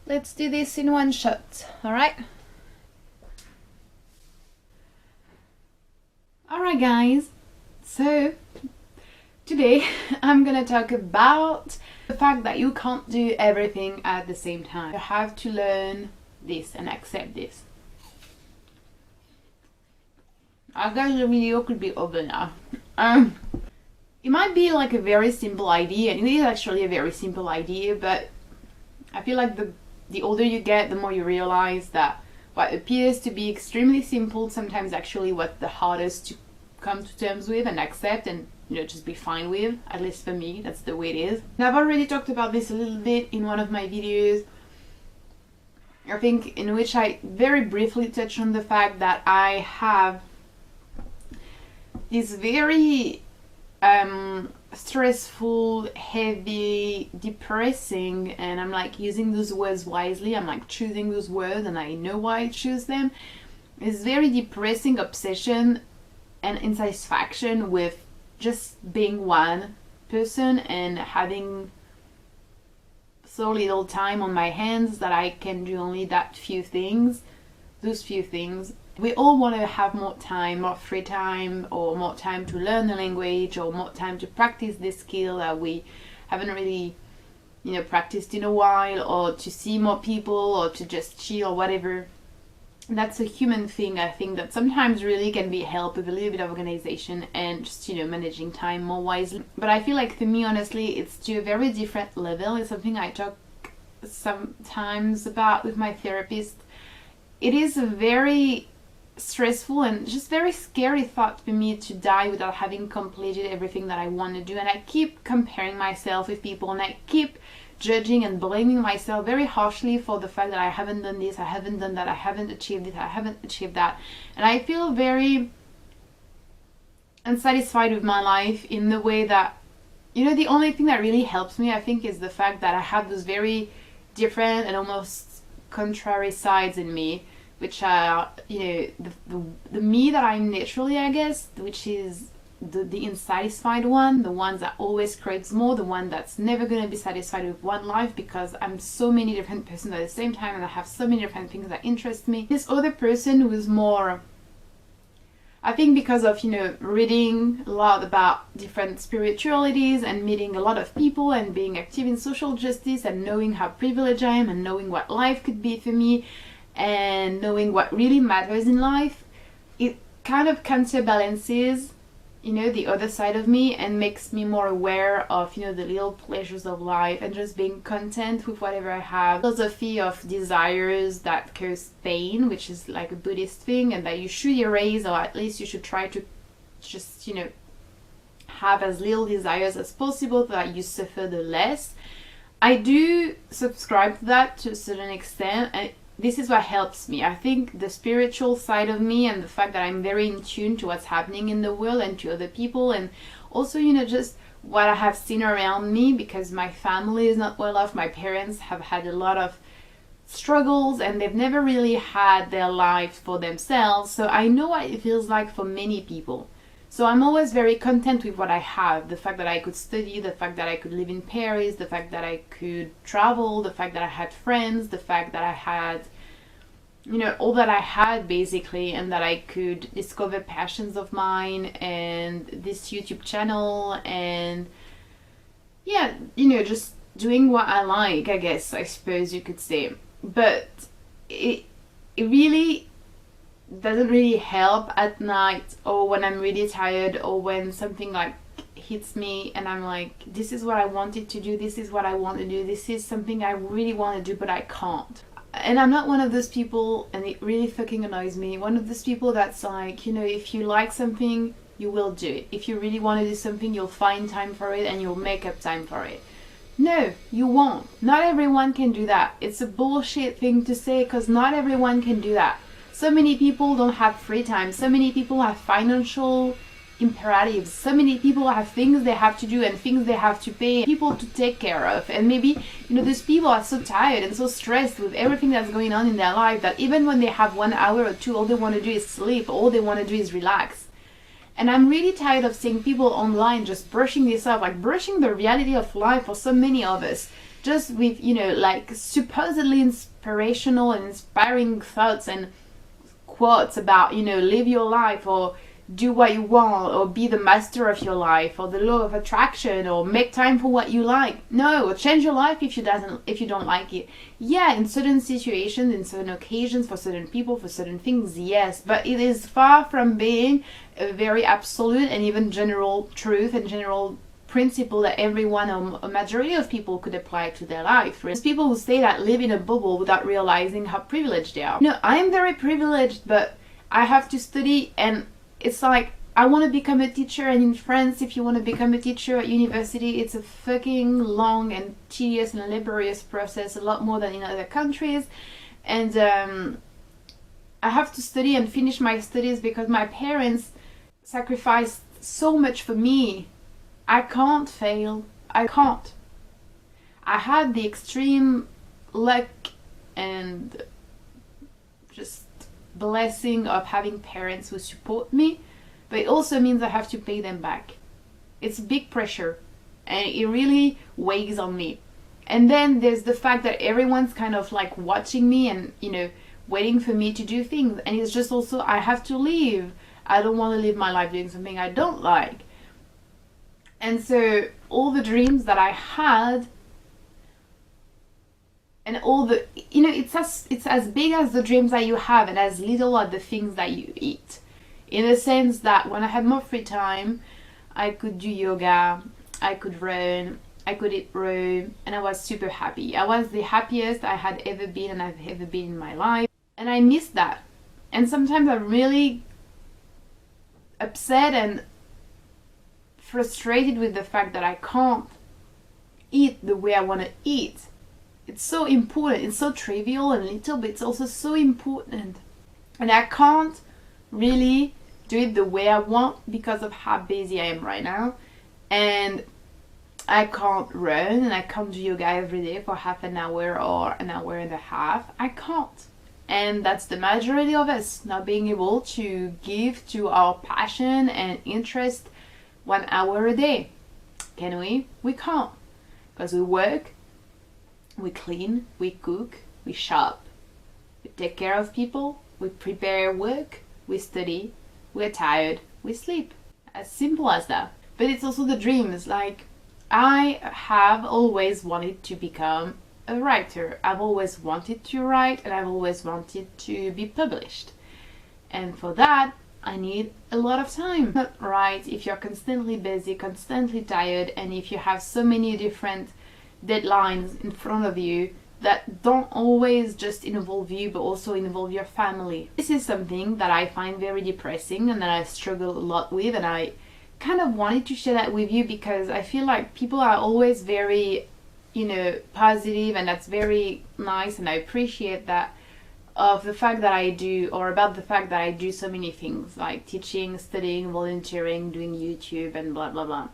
Let's do this in one shot, alright? Alright guys, so today I'm gonna talk about the fact that you can't do everything at the same time. You have to learn this and accept this. I guess the video could be over now. It might be like a very simple idea, and it is actually a very simple idea, but I feel like the older you get, the more you realize that what appears to be extremely simple sometimes actually what's the hardest to come to terms with and accept and just be fine with. At least for me, that's the way it is. And I've already talked about this a little bit in one of my videos, I think, in which I very briefly touched on the fact that I have this very stressful, heavy, depressing, and I'm like using those words wisely, I'm like choosing those words and I know why I choose them, this very depressing obsession and insatisfaction with just being one person and having so little time on my hands that I can do only that few things, those few things. We all want to have more time, more free time, or more time to learn the language, or more time to practice this skill that we haven't really, practiced in a while, or to see more people, or to just chill, or whatever. That's a human thing, I think, that sometimes really can be helped with a little bit of organization and just, managing time more wisely. But I feel like for me, honestly, it's to a very different level. It's something I talk sometimes about with my therapist. It is a very stressful and just very scary thought for me to die without having completed everything that I want to do, and I keep comparing myself with people, and I keep judging and blaming myself very harshly for the fact that I haven't done this, I haven't done that, I haven't achieved this, I haven't achieved that, and I feel very unsatisfied with my life in the way that, the only thing that really helps me, I think, is the fact that I have those very different and almost contrary sides in me, which are, the me that I'm naturally, I guess, which is the unsatisfied one, the one that always craves more, the one that's never going to be satisfied with one life because I'm so many different persons at the same time and I have so many different things that interest me. This other person who is more, I think because of, reading a lot about different spiritualities and meeting a lot of people and being active in social justice and knowing how privileged I am and knowing what life could be for me, and knowing what really matters in life, it kind of counterbalances, the other side of me and makes me more aware of, the little pleasures of life and just being content with whatever I have. Philosophy of desires that cause pain, which is like a Buddhist thing, and that you should erase, or at least you should try to just, have as little desires as possible so that you suffer the less. I do subscribe to that to a certain extent, and this is what helps me. I think the spiritual side of me and the fact that I'm very in tune to what's happening in the world and to other people, and also, just what I have seen around me, because my family is not well off. My parents have had a lot of struggles and they've never really had their lives for themselves. So I know what it feels like for many people. So I'm always very content with what I have. The fact that I could study, the fact that I could live in Paris, the fact that I could travel, the fact that I had friends, the fact that I had, all that I had basically, and that I could discover passions of mine and this YouTube channel and just doing what I like, I guess, I suppose you could say. But it really doesn't really help at night or when I'm really tired or when something like hits me and I'm like, this is what I wanted to do, this is what I want to do, this is something I really want to do but I can't. And I'm not one of those people, and it really fucking annoys me, one of those people that's like, if you like something, you will do it. If you really want to do something, you'll find time for it and you'll make up time for it. No, you won't. Not everyone can do that. It's a bullshit thing to say, because not everyone can do that. So many people don't have free time. So many people have financial imperatives. So many people have things they have to do and things they have to pay, people to take care of. And maybe, these people are so tired and so stressed with everything that's going on in their life that even when they have 1 hour or two, all they want to do is sleep. All they want to do is relax. And I'm really tired of seeing people online just brushing this off, like brushing the reality of life for so many of us. just with, you know, like supposedly inspirational and inspiring thoughts and quotes about, you know, live your life, or do what you want, or be the master of your life, or the law of attraction, or make time for what you like. No, change your life if you don't like it. Yeah, in certain situations, in certain occasions, for certain people, for certain things, yes, but it is far from being a very absolute and even general truth and general principle that everyone or a majority of people could apply to their life. There's people who say that live in a bubble without realizing how privileged they are. No, I am very privileged, but I have to study, and it's like, I want to become a teacher, and in France, if you want to become a teacher at university, it's a fucking long and tedious and laborious process, a lot more than in other countries. And I have to study and finish my studies because my parents sacrificed so much for me. I can't fail. I can't. I had the extreme luck and just blessing of having parents who support me, but it also means I have to pay them back. It's big pressure, and it really weighs on me. And then there's the fact that everyone's kind of like watching me and, you know, waiting for me to do things, and it's just also, I have to leave. I don't want to live my life doing something I don't like. And so all the dreams that I had, and all the, you know, it's as big as the dreams that you have, and as little as the things that you eat. In the sense that when I had more free time, I could do yoga, I could run, I could eat raw, and I was super happy. I was the happiest I had ever been, and I've ever been in my life. And I miss that. And sometimes I'm really upset and frustrated with the fact that I can't eat the way I want to eat. It's so important. It's so trivial and little, but it's also so important. And I can't really do it the way I want because of how busy I am right now. And I can't run, and I can't do yoga every day for half an hour or an hour and a half. I can't. And that's the majority of us, not being able to give to our passion and interest 1 hour a day. Can we? We can't. Because we work, we clean, we cook, we shop, we take care of people, we prepare work, we study, we're tired, we sleep. As simple as that. But it's also the dreams. Like, I have always wanted to become a writer. I've always wanted to write, and I've always wanted to be published. And for that, I need a lot of time. It's not right if you're constantly busy, constantly tired, and if you have so many different deadlines in front of you that don't always just involve you, but also involve your family. This is something that I find very depressing and that I struggle a lot with, and I kind of wanted to share that with you because I feel like people are always very, you know, positive, and that's very nice, and I appreciate that, of the fact that I do, or about the fact that I do so many things like teaching, studying, volunteering, doing YouTube, and blah blah blah.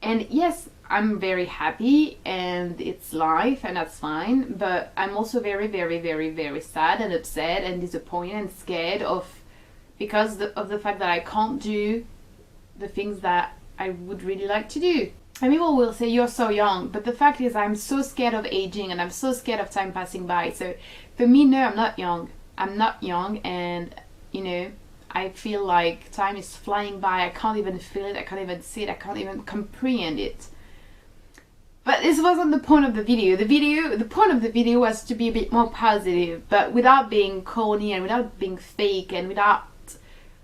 And yes, I'm very happy, and it's life, and that's fine, but I'm also very very very very sad and upset and disappointed and scared of, because of the fact that I can't do the things that I would really like to do. And people will say, you're so young, but the fact is I'm so scared of aging, and I'm so scared of time passing by. So for me, no, I'm not young. I'm not young, and you know, I feel like time is flying by. I can't even feel it, I can't even see it, I can't even comprehend it. But this wasn't the point of the video. The point of the video was to be a bit more positive, but without being corny and without being fake and without,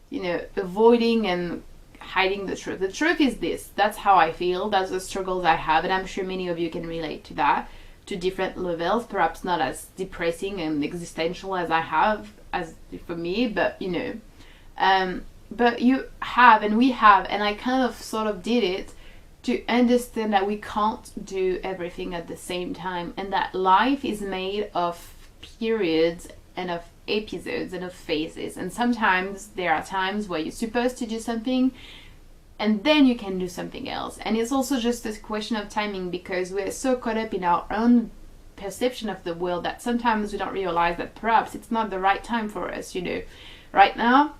you know, avoiding and hiding the truth. The truth is this. That's how I feel. That's the struggles I have, and I'm sure many of you can relate to that, to different levels, perhaps not as depressing and existential as I have, as for me, but you know, but you have, and we have, and I kind of sort of did it to understand that we can't do everything at the same time, and that life is made of periods and of episodes and of phases, and sometimes there are times where you're supposed to do something and then you can do something else. And it's also just a question of timing, because we're so caught up in our own perception of the world that sometimes we don't realize that perhaps it's not the right time for us. You know, right now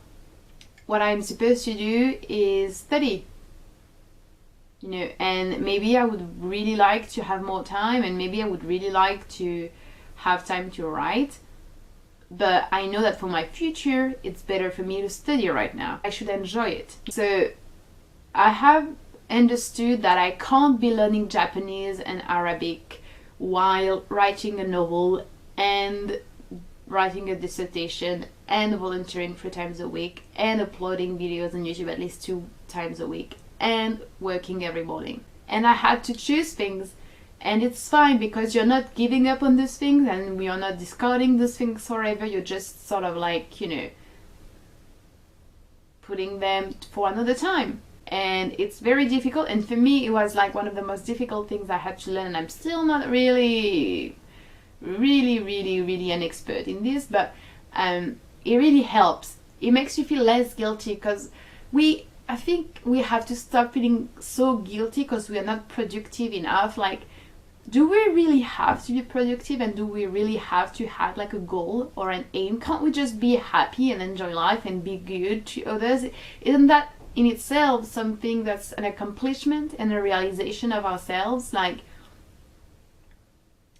what I'm supposed to do is study, you know, and maybe I would really like to have more time, and maybe I would really like to have time to write, but I know that for my future it's better for me to study right now. I should enjoy it. So I have understood that I can't be learning Japanese and Arabic while writing a novel and writing a dissertation and volunteering 3 times a week and uploading videos on YouTube at least 2 times a week and working every morning. And I had to choose things, and it's fine because you're not giving up on those things and you're not discarding those things forever. You're just sort of like, you know, putting them for another time. And it's very difficult, and for me it was like one of the most difficult things I had to learn, and I'm still not really an expert in this, but it really helps. It makes you feel less guilty, because I think we have to stop feeling so guilty because we are not productive enough. Like, do we really have to be productive, and do we really have to have like a goal or an aim? Can't we just be happy and enjoy life and be good to others? Isn't that in itself something that's an accomplishment and a realization of ourselves? Like,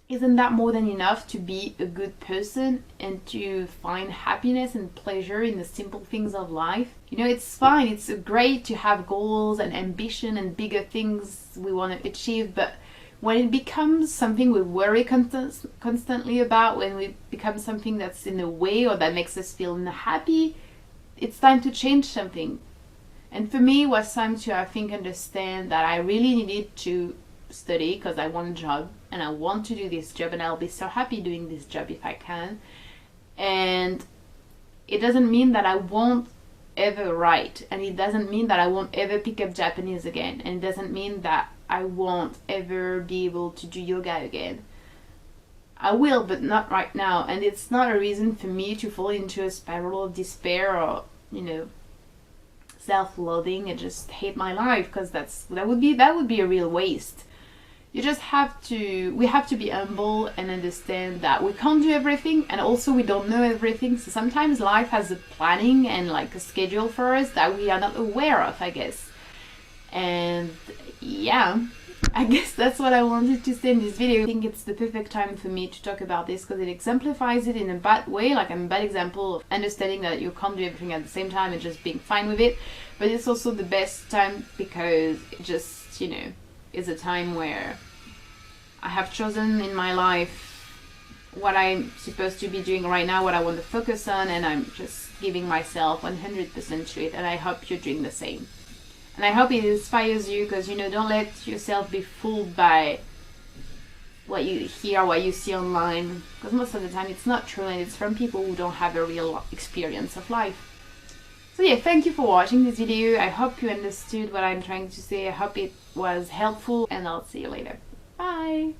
isn't that more than enough to be a good person and to find happiness and pleasure in the simple things of life? You know, it's fine, it's great to have goals and ambition and bigger things we want to achieve, but when it becomes something we worry constantly about, when it becomes something that's in the way or that makes us feel unhappy, it's time to change something. And for me, it was time to, I think, understand that I really needed to study because I want a job and I want to do this job, and I'll be so happy doing this job if I can. And it doesn't mean that I won't ever write, and it doesn't mean that I won't ever pick up Japanese again, and it doesn't mean that I won't ever be able to do yoga again. I will, but not right now. And it's not a reason for me to fall into a spiral of despair or, you know, self-loathing and just hate my life, because that would be a real waste. We have to be humble and understand that we can't do everything, and also we don't know everything. So sometimes life has a planning and like a schedule for us that we are not aware of, I guess. And yeah, I guess that's what I wanted to say in this video. I think it's the perfect time for me to talk about this because it exemplifies it in a bad way. Like, I'm a bad example of understanding that you can't do everything at the same time and just being fine with it. But it's also the best time because it just, you know, is a time where I have chosen in my life what I'm supposed to be doing right now, what I want to focus on, and I'm just giving myself 100% to it. And I hope you're doing the same. And I hope it inspires you, because, you know, don't let yourself be fooled by what you hear, what you see online, because most of the time it's not true, and it's from people who don't have a real experience of life. So yeah, thank you for watching this video. I hope you understood what I'm trying to say. I hope it was helpful, and I'll see you later. Bye!